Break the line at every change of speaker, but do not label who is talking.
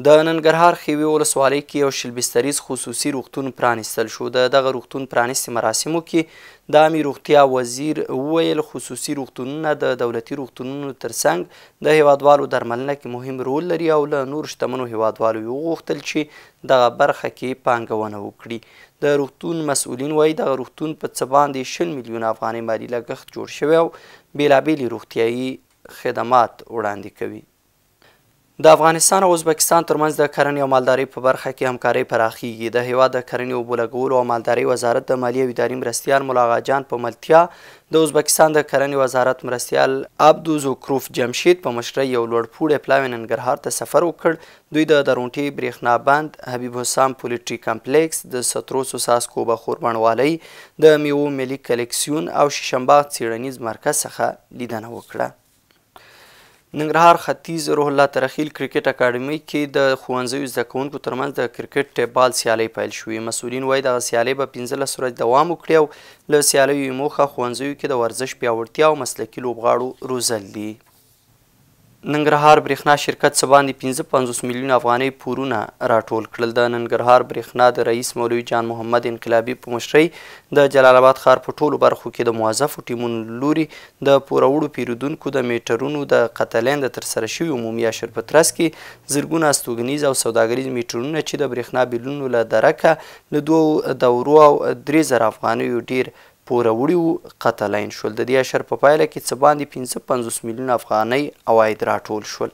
د ننګرهار ښېوې ولسوالۍ کې یو شل بستریز خصوصي روغتون پرانیستل شو. د دغه روغتون پرانیستې مراسمو کې د عامې روغتیا وزیر وویل خصوصي روغتونونه د دولتي روغتونونو ترڅنګ د هیوادوالو درملنه کې مهم رول لري او له نورو شتمنو هیوادوالو یې وغوښتل چې دغه برخه کې پانګونه وکړي. د روغتون مسؤلین وایي دغه روغتون په څه باندې 20 میلیونه افغانۍ مالي لګښت جوړ شوی او بېلابېلې روغتیایي خدمات وړاندې کوي. د افغانستان او ازبکستان ترمنځ د کرنې او مالدارۍ په برخه کې همکارۍ پراخیږي. د هیواد د کرنې اوبو لګولو او مالدارۍ وزارت د مالیې او اداري مرستیال ملا آغا جان په ملتیا د ازبکستان د کرنې وزارت مرستیال عبدوزوکروف جمشید په مشرۍ یو لوړپوړی پلاوی ننګرهار ته سفر وکړ. دوی د درونټې برېښنا بند، حبیب حسام پولټري کمپلیکس، د ستروسو څاڅکو بخور بڼوالۍ، د میوو ملي کلکسیون او شیشمباغ څیړنیز مرکز څخه لیدنه وکړه. ننګرهار ختیځ روح الله ترخیل کرکټ اکاډمۍ کې د ښوونځیو زده کوونکو ترمنځ د کرکټ بال سیالۍ پیل شوې. مسؤلین وایي دغه سیالۍ به 15 ورځې دوام وکړي او له سیالیو یې موخه ښوونځیو کې د ورزش پیاوړتیا او مسلکي لوبغاړو روزل دي. ننګرهار برېښنا شرکت څه باندې 55 میلیونه افغانۍ پورونه راټول کړل. د ننګرهار برېښنا د رئیس مولوي جان محمد انقلابي په مشرۍ د جلال آباد ښار په ټولو برخو کې د موظفو ټیمونو لوري د پوروړو پیرودونکو د میټرونو د قطلین د ترسره شوي عمومي اشر په ترڅ کې زرګونه استوګنیز او سوداګریز میټرونه چې د برېښنا بیلونو له درکه له 2 دورو او 3000 افغانیو ډیر پوروړي وو قطلین شول. د دې اشر په پایله کې څه باندې 55 میلیونه افغانۍ عواید راټول شول.